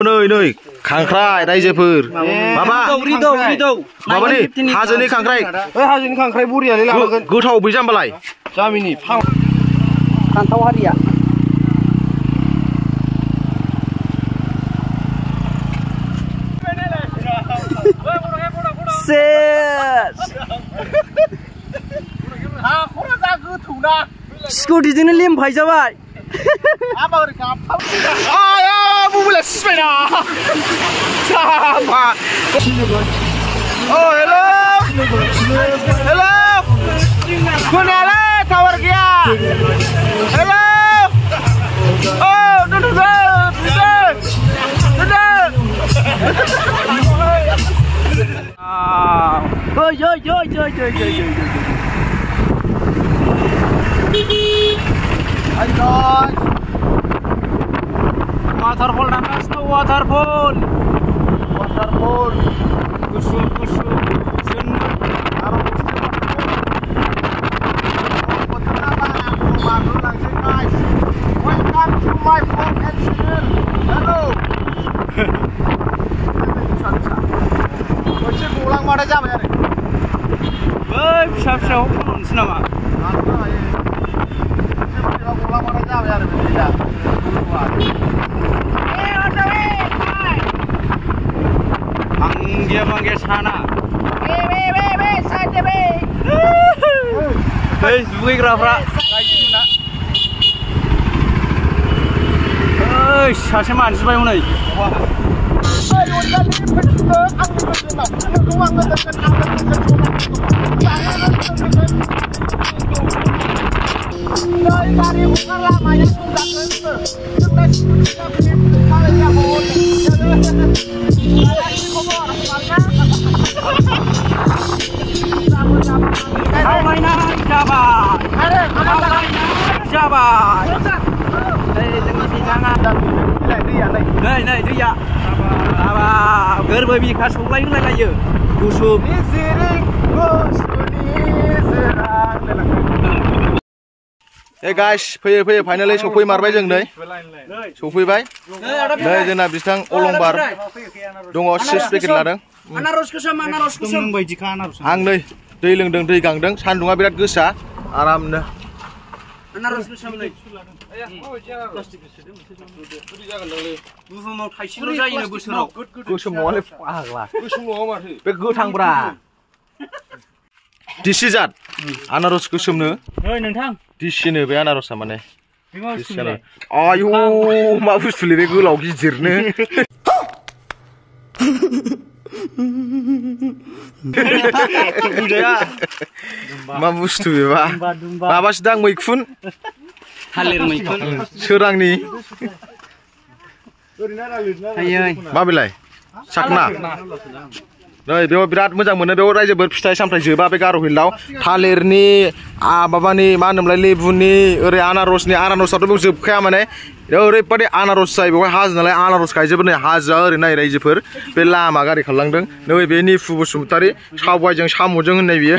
नै खांख्राय रायजोफोर माबा माबानि हाजोनि खांख्राय हाजोनि खांख्राय बरियालै लाबोगोन गोथाव बै जाम्बालाय गामिनि फान्थाव हारिया हाखरा जा गोथौना स्कुटिजोंनो लेमफाय जाबाय mobile sepeda. Sama. Oh, hello. Hello. Kunala tower kia. Hello. Oh, duduk. Hai guys. Waterfall nanas tuh waterfall. Gusu sen karo guys. Welcome to my vlog and channel. Hello. Masih pulang mana jam ya nih? Bisa pulang nama. Pulang mana jam ya nih? Mangga sana. Saja be. Hei, suwi grafra. Hei, saja manis bayu nih. Này thứ dạ bởi vì khá sống lấy này là gì Gusu Hey guys, फैयै finally सफैमारबाय जों नै सफैबाय नै जोंना बिथां अलंबार दङ 6 packet लादों आं नै दै लोंदों दै गांदों सान्दुङा बिराद गोसा आरामनो बुहुमाव थाइसेल' जायोनो बोसोराव गोसोम नङालै फाग्ला गोसोम नङा माथो बे गोथांब्रा दिसि जात आनारस गोसोमनो ओइ नोंथां दिसिनो बे आनारसा माने आयौ मा बुस्थुलै बे गोलाव गिदिरनो मा बुस्थु बेबा माबासो दां मैखुन थालिर मैखुन सोरांनि माबेलाय साखना नै बेयाव बिराद मोजां मोनो बेयाव रायजोफोर फिथाइ सामथाइ जोबा बे गार' हिलाव थालिरनि माबानि मा होनोमोनलाय लेबुनि ओरै आनारसनि आनारसाथ' बेयाव जोबखाया माने ओरैबादि आनारस जायो बेवहाय हाजो नालाय आनारस गायजोबो नै हाजोआ ओरै नाय रायजोफोर बे लामा गारि खालामलांदों नै बे निफु बसुमतारी सबायजों साम'जों होननाय बियो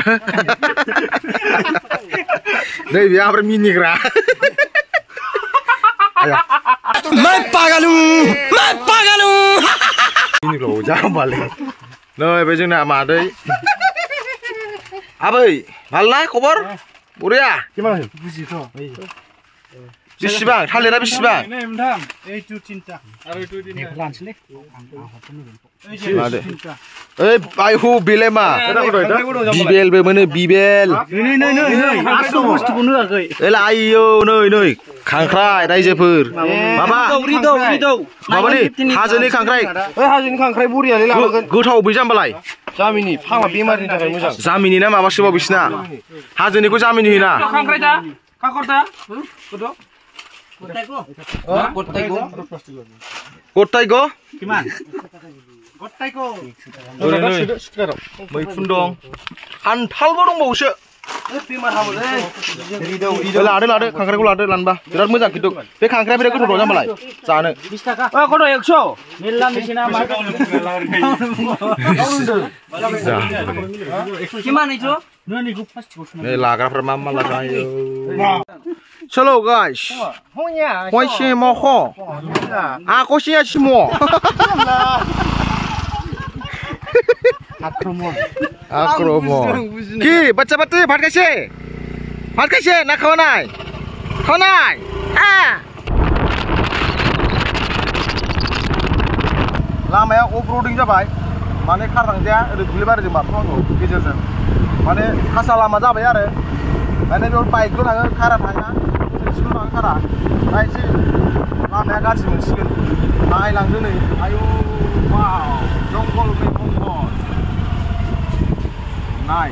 नै बेयो ओमफ्राय मिनिग्रा मैं पागल हूं मिनिग्रा जाम्बालै नै बे जोंना मादै आबै भालना खबर बरिया बेसेबां थालिरा बेसेबां ओइ आयौ बेलाय मा बिबेलबो मोनो बिबेल आयौ नै खांख्राय रायजोफोर माबा माबानि हाजोनि खांख्राय बरियालै लाबोगोन गोथाव बै जाम्बालाय जामिनि फाग्ला बेमारनि थाखाय मोजां जामिनि ना माबासोबाव बिसिना हाजोनिखौ जामिनि होयोना गथायगो मैखुन दं खान्थालबो दंबावोसो लादो खांख्राइखौ लादो लानबा बिराद मोजां खिन्थु बे खांख्राइया बिराद गोथाव जाम्बालाय जानो 20 थाखा कत 100 मेल्ला मेसिना किमान इथो नै लाग्राफ्रा मा लागायो Slow guys. Hoi si mo kho. Aku sih semua. Akromo. Ki, baca-baca भात कैसे ना खानाय लामाया अफ रडिं जाबाय माने खार थांजाया ओरै दुब्लिबारिजों बारस'नांगौ गेजेरजों माने खासा लामा जाबाय आरो माने बेयाव बाइकल' थाङो खारा थाङा स्कुल थाङो खारा दा एसे लामाया गाज्रि मोनसिगोन नायलांदो नै आयौ वाव जंगल जंगल नाय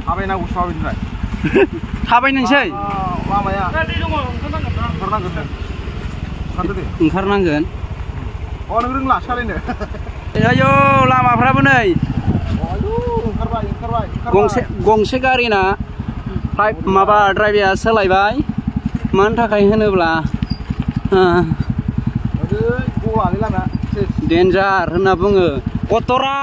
थाबायनांगौ साबायदिलाय थाबायनोसै लामाया ओंखारनांगोन अ नों रोंला सालायनो आयौ लामाफ्राबो नै गंसे गारिना माबा ड्राइभारा सोलायबाय मानि थाखाय होनोब्ला डेन्जार होनना बुङो अटरा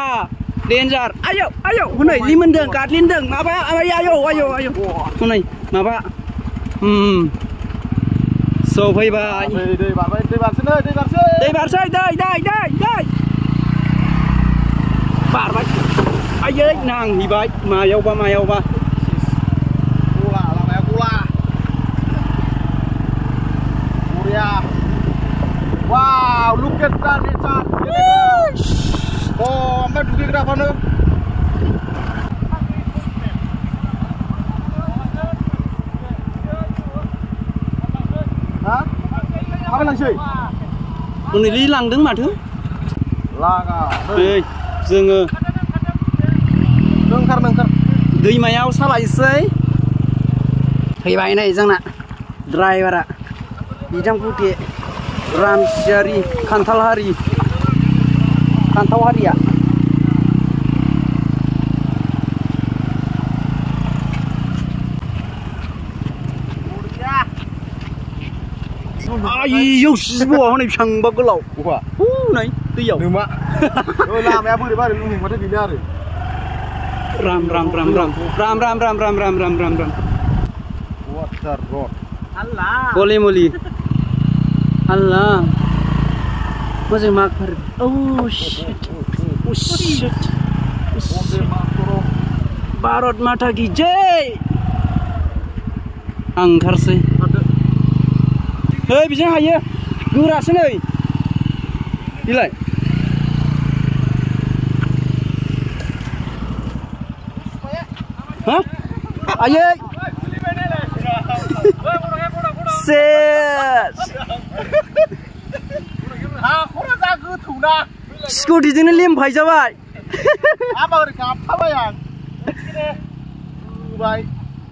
डेन्जार आयौ आयौ हनै लिमोनदों गादलिनदों माबा आयौ आयौ आयौ हनै माबा सफैबाय दै बारसै बारबाय आयै नांहैबाय मायावबा गला लामाया गला बरिया वाव लुक एट द नेचार ओमफ्राय दुगैग्राफ्रानो थाबायलांसै हनै लांदों माथो लागा जोङो ओंखार दैमायाव सालायसै फैबाय नै जोंना ड्राइभारा बिदांपुटे रामसियारि खान्थाव हारिया आयौ सिब'आ हनै बेसेबांबा गोलाव नै दैयाव लामाया बोरैबा लुहैबाथाय गैला आरो राम वाटार रड गले मलि अल्लाह मोजां मागफोर भारत माता की जय आं ओंखारसै नै बिजों हायो गोरासो नै बिलाय हा आयै स्कुटिजोंनो लेमफाय जाबाय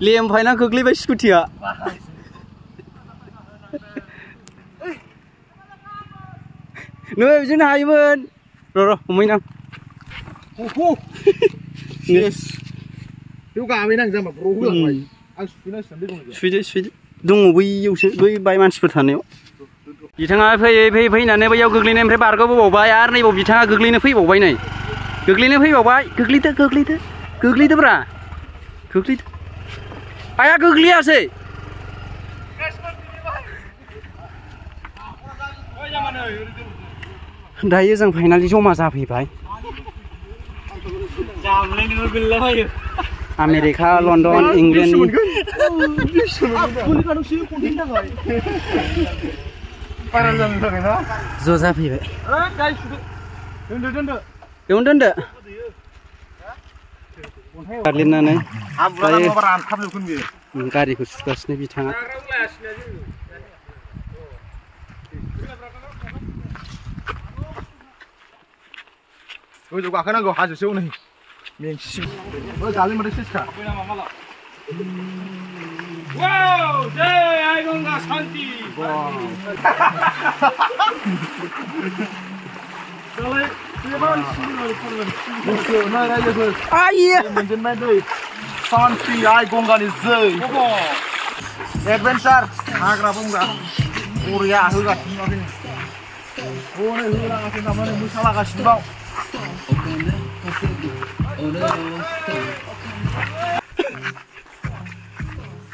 लेमफायना गोग्लैबाय स्कुटिया नै बिजोंनो हायोमोन र' हमहैनां सुइदो दङ बैयावसो बै बाय मानसिफोर थानायाव बिथाङा फैनानै बैयाव गोग्लैनायनिफ्राय बारग'बोबावबाय आरो नैबाव बिथाङा गोग्लैनो फैबावबाय नै गोग्लैदोब्रा आया गोग्लैयासै दायो जों फाइनालि जमा जाफैबाय आमेरिका लण्डन इंलेन्डनि ज' जाफैबाय बेयावनो दोनदो गारलिननानै गारिखौ सुगासिनो बिथाङा गोजौ गाखोनांगौ हाजोसो नै मेंसिम गालिन माथो सेसखा वाव जय आइ गंगा शान्ति मोनजेनबाय दै शान्ति आइ गंगानि जै एडभेन्सार हाग्रा बंग्रा बरिया होगासिनो होलागासिनो नामा मोसालागासिनो बाव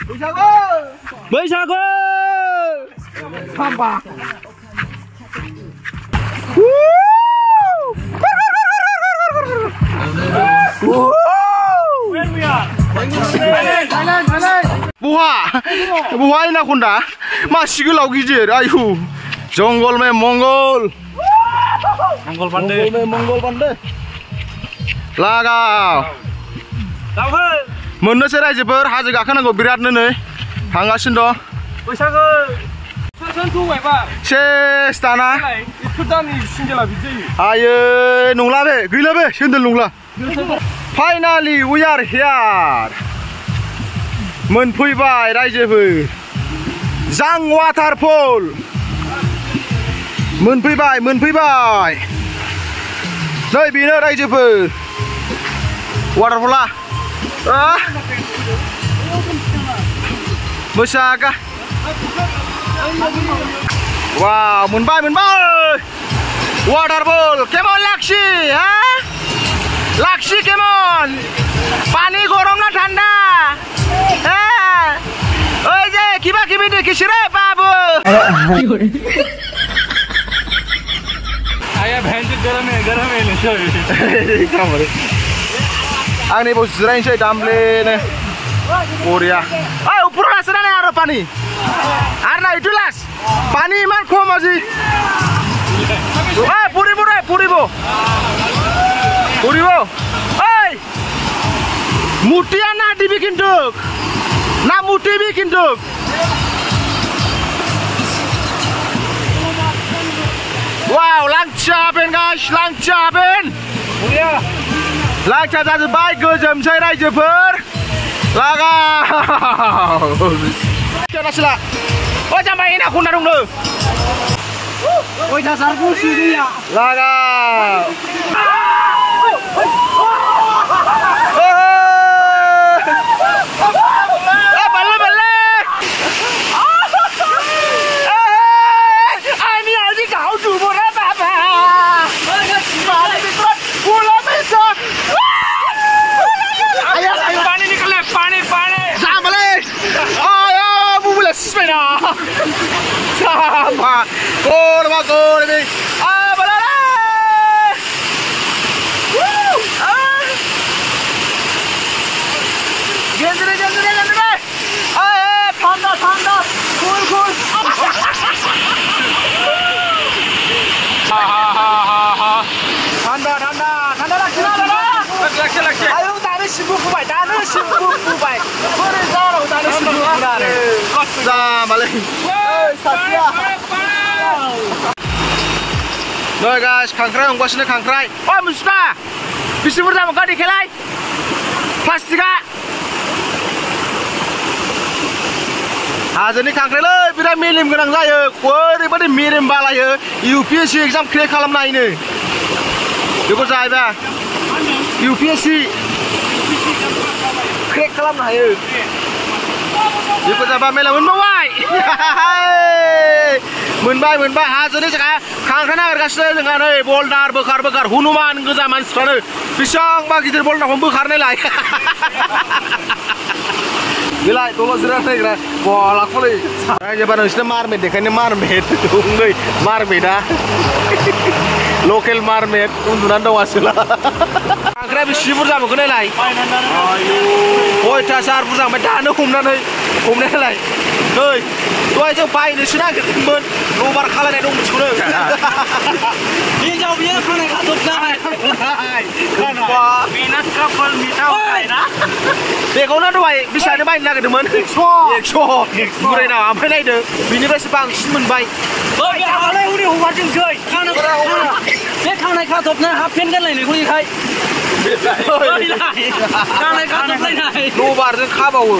बैसागु Sampah. Buah ini aku ndak masih gelau gijir, ayu. Jonggol me Mongol. Mongol pandai. Lagau. Mono sih rajeber, haji gak kena gue berat nih. Hangasin dong. Ses tanah. Ayo nungla be, gila be, sendal nungla. Finally we are here. Menfैबाय रायजोफोर जां waterfall मोनफैबाय नै बेनो रायजोफोर वाटारफला मोसागा वाव मोनबाय waterfall केमन लाक्सि हा लाक्सि केमन पानी गरम ना ठंडा ओए जे किबा किबि देखिस रे बाबु आया भैंस गरम है नशा कामरे आंनि बाव जिरायनोसै दामलेनो बरिया ओइ ऊपर आसना नै आरो पानी आर ना इटु लास पानी इमान खम আজি ओइ पुरिबो ओइ मुटिया ना दिबि किन्तु ना मुटिबि किन्तु वाव लांचाबेन गाइस लांचाबेन लांचा जाजोब्बाय गोजोमसै रायजोफोर लागाव केनासला ओइ जाम्बाय एना खन्ना दंनो ओइ थासार गुसु दैया लागाव Sama, kor ni, balala, gendre, thanda, cool, thanda lakse, ayo tadi simpu kubai, boleh taruh tadi simpu kubai, sama lagi. Nah guys, kangkrai ongkosnya kangkrai. Oh musuka, bisa berdua kau dikelai, pasti kak. Hari ini kangkrai le, bila milim genang saya, kau daripada milim balaya, UPSC exam clear kalam na ini. Joko saya bah, UPSC clear kalam na ya. Joko saya bah melawan mawai. मोनबाय हाजोनि जायगा खांख्राइ नागिरगासिनो जोंहा नै बल्दार बोखार हनुमान गोजा मानसिफ्रानो बेसेबांबा गिदिर बल्दारखौ बोखारनायलाय बेलाय दल' जिरायना नायग्रा बलाखौलै रायजोबा नोंसिनो मारमेट देखायनो मारमेट दंनै मारमेटआ लकेल मारमेट उन्दुनानै दं आसोला खांख्राइया बेसे बुरजा मोनखो नायलाय खयथासार बुरजा ओमफ्राय दानो हमनायलाय नै दहाय जों बायनोसो नागिरदोंमोन लबार खालायनाय दं मोनसेखौनो हिनजाव बियो खानाय खाथबनाय बेना कापोल मिटावनाय ना बेखौनो दहाय बेसेबांनो बायनो नागिरदोंमोन 100 बुरायना ओमफ्राय नायदो बिनिफ्रायसो बांसिन मोनबाय दालाय उदै हगारजोंसै बे खानाय खाथबनाय हाफ पेन्ट गानलायनायखौ इखाय खानाय खाथबलायनाय लबारजों खाबावो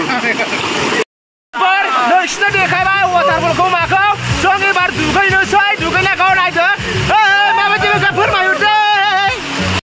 नोंसिनो देखायबाय वाटारफलखौ माखो